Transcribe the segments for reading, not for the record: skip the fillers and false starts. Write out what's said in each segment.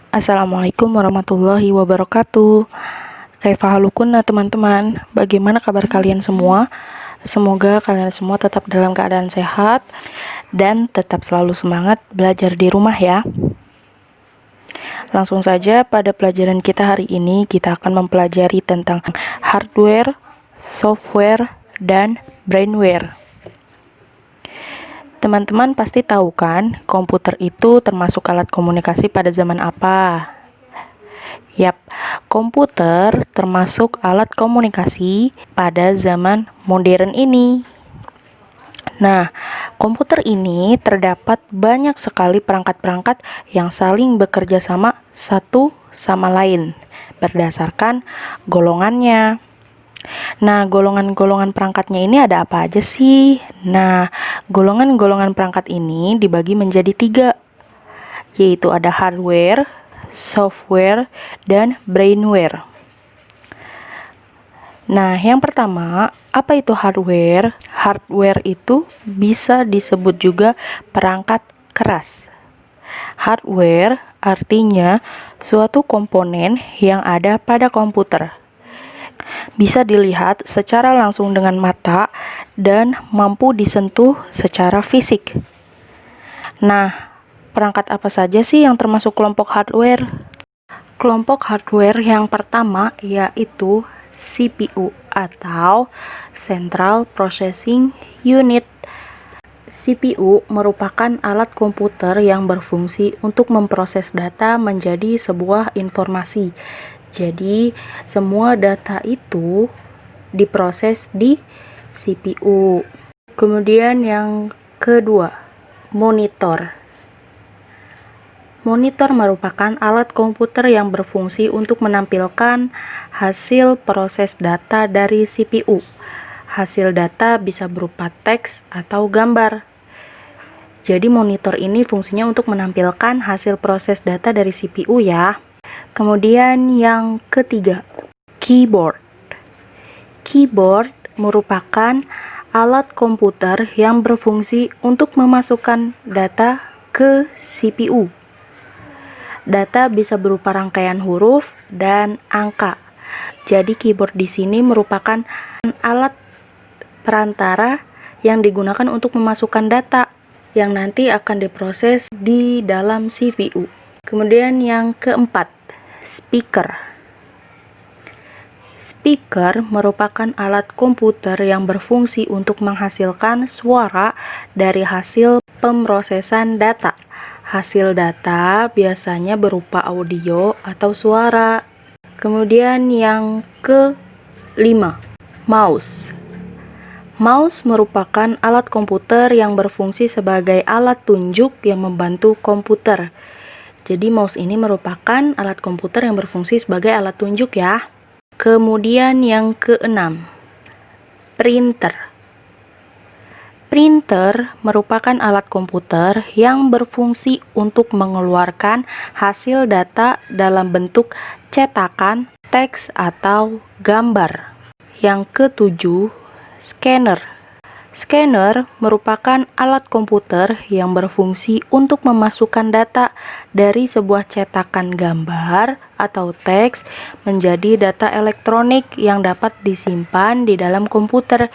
Assalamualaikum warahmatullahi wabarakatuh. Kaifa halukunna teman-teman? Bagaimana kabar kalian semua? Semoga kalian semua tetap dalam keadaan sehat dan tetap selalu semangat belajar di rumah ya. Langsung saja pada pelajaran kita hari ini kita akan mempelajari tentang hardware, software, dan brainware. Teman-teman pasti tahu kan, komputer itu termasuk alat komunikasi pada zaman apa? Yap, komputer termasuk alat komunikasi pada zaman modern ini. Nah, komputer ini terdapat banyak sekali perangkat-perangkat yang saling bekerja sama satu sama lain berdasarkan golongannya. Nah, golongan-golongan perangkatnya ini ada apa aja sih? Nah, golongan-golongan perangkat ini dibagi menjadi 3, yaitu ada hardware, software, dan brainware. Nah, yang pertama, apa itu hardware? Hardware itu bisa disebut juga perangkat keras. Hardware artinya suatu komponen yang ada pada komputer. Bisa dilihat secara langsung dengan mata dan mampu disentuh secara fisik. Nah, perangkat apa saja sih yang termasuk kelompok hardware? Kelompok hardware yang pertama yaitu CPU atau Central Processing Unit. CPU merupakan alat komputer yang berfungsi untuk memproses data menjadi sebuah informasi. Jadi, semua data itu diproses di CPU. Kemudian yang kedua, monitor. Monitor merupakan alat komputer yang berfungsi untuk menampilkan hasil proses data dari CPU. Hasil data bisa berupa teks atau gambar. Jadi monitor ini fungsinya untuk menampilkan hasil proses data dari CPU ya. Kemudian yang ketiga, keyboard. Keyboard merupakan alat komputer yang berfungsi untuk memasukkan data ke CPU. Data bisa berupa rangkaian huruf dan angka. Jadi keyboard di sini merupakan alat perantara yang digunakan untuk memasukkan data yang nanti akan diproses di dalam CPU. Kemudian yang keempat, speaker. Speaker merupakan alat komputer yang berfungsi untuk menghasilkan suara dari hasil pemrosesan data. Hasil data biasanya berupa audio atau suara. Kemudian yang kelima, mouse. Mouse merupakan alat komputer yang berfungsi sebagai alat tunjuk yang membantu komputer. Jadi mouse ini merupakan alat komputer yang berfungsi sebagai alat tunjuk ya. Kemudian yang keenam, printer. Printer merupakan alat komputer yang berfungsi untuk mengeluarkan hasil data dalam bentuk cetakan, teks, atau gambar. Yang ketujuh, scanner. Scanner merupakan alat komputer yang berfungsi untuk memasukkan data dari sebuah cetakan gambar atau teks menjadi data elektronik yang dapat disimpan di dalam komputer.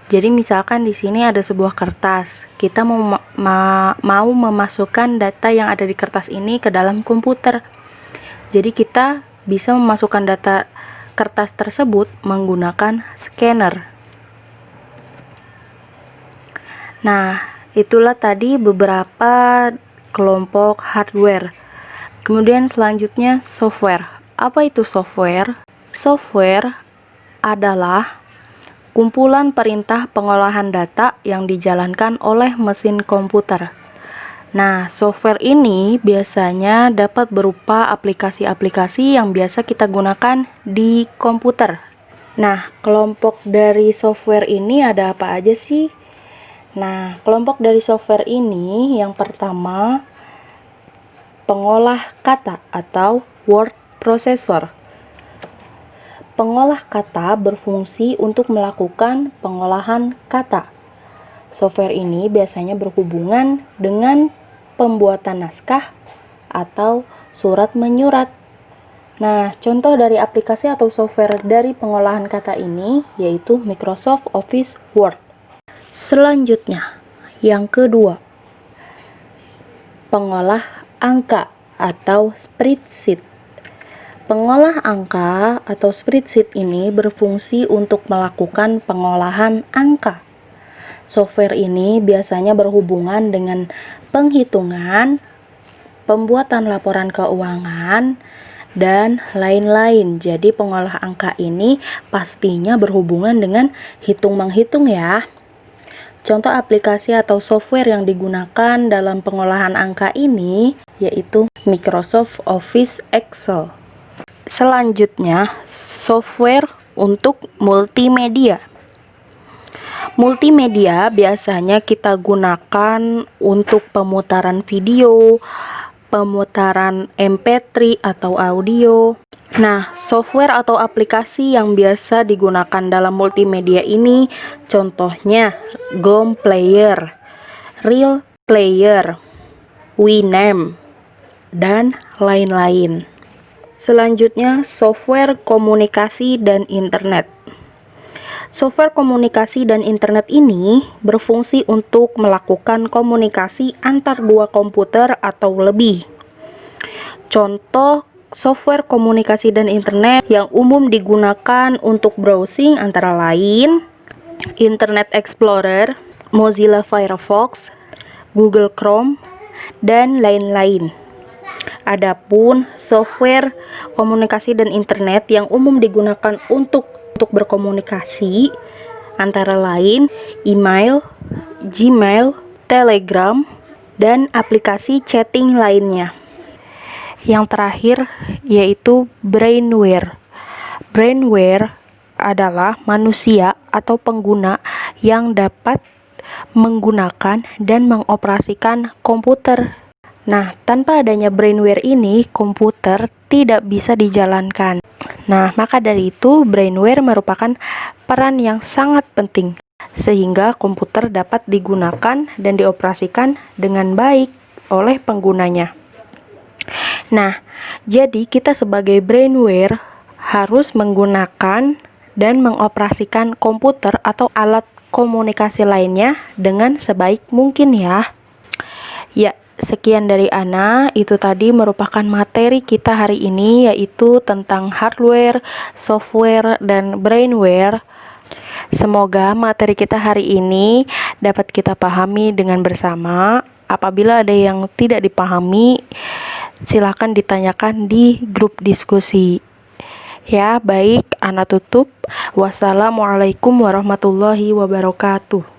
Jadi misalkan di sini ada sebuah kertas, kita mau memasukkan data yang ada di kertas ini ke dalam komputer. Jadi kita bisa memasukkan data kertas tersebut menggunakan scanner. Nah, itulah tadi beberapa kelompok hardware. Kemudian selanjutnya software. Apa itu software? Software adalah kumpulan perintah pengolahan data yang dijalankan oleh mesin komputer. Nah, software ini biasanya dapat berupa aplikasi-aplikasi yang biasa kita gunakan di komputer. Nah, kelompok dari software ini ada apa aja sih? Nah, kelompok dari software ini yang pertama, pengolah kata atau word processor. Pengolah kata berfungsi untuk melakukan pengolahan kata. Software ini biasanya berhubungan dengan pembuatan naskah atau surat menyurat. Nah, contoh dari aplikasi atau software dari pengolahan kata ini yaitu Microsoft Office Word. Selanjutnya, yang kedua, pengolah angka atau spreadsheet. Pengolah angka atau spreadsheet ini berfungsi untuk melakukan pengolahan angka. Software ini biasanya berhubungan dengan penghitungan, pembuatan laporan keuangan, dan lain-lain. Jadi pengolah angka ini pastinya berhubungan dengan hitung-menghitung ya. Contoh aplikasi atau software yang digunakan dalam pengolahan angka ini yaitu Microsoft Office Excel. Selanjutnya, software untuk multimedia. Multimedia biasanya kita gunakan untuk pemutaran video, pemutaran MP3 atau audio. Nah, software atau aplikasi yang biasa digunakan dalam multimedia ini contohnya GOM Player, Real Player, Winamp, dan lain-lain. Selanjutnya, software komunikasi dan internet. Software komunikasi dan internet ini berfungsi untuk melakukan komunikasi antar dua komputer atau lebih. Contoh software komunikasi dan internet yang umum digunakan untuk browsing antara lain Internet Explorer, Mozilla Firefox, Google Chrome, dan lain-lain. Adapun software komunikasi dan internet yang umum digunakan untuk berkomunikasi antara lain email, Gmail, Telegram, dan aplikasi chatting lainnya. Yang terakhir yaitu brainware. Brainware adalah manusia atau pengguna yang dapat menggunakan dan mengoperasikan komputer. Nah, tanpa adanya brainware ini, komputer tidak bisa dijalankan. Nah, maka dari itu, brainware merupakan peran yang sangat penting, sehingga komputer dapat digunakan dan dioperasikan dengan baik oleh penggunanya. Nah, jadi kita sebagai brainware harus menggunakan dan mengoperasikan komputer atau alat komunikasi lainnya dengan sebaik mungkin ya. Ya, sekian dari Ana, itu tadi merupakan materi kita hari ini yaitu tentang hardware, software, dan brainware. Semoga materi kita hari ini dapat kita pahami dengan bersama. Apabila ada yang tidak dipahami, silakan ditanyakan di grup diskusi. Ya, baik, Ana tutup. Wassalamualaikum warahmatullahi wabarakatuh.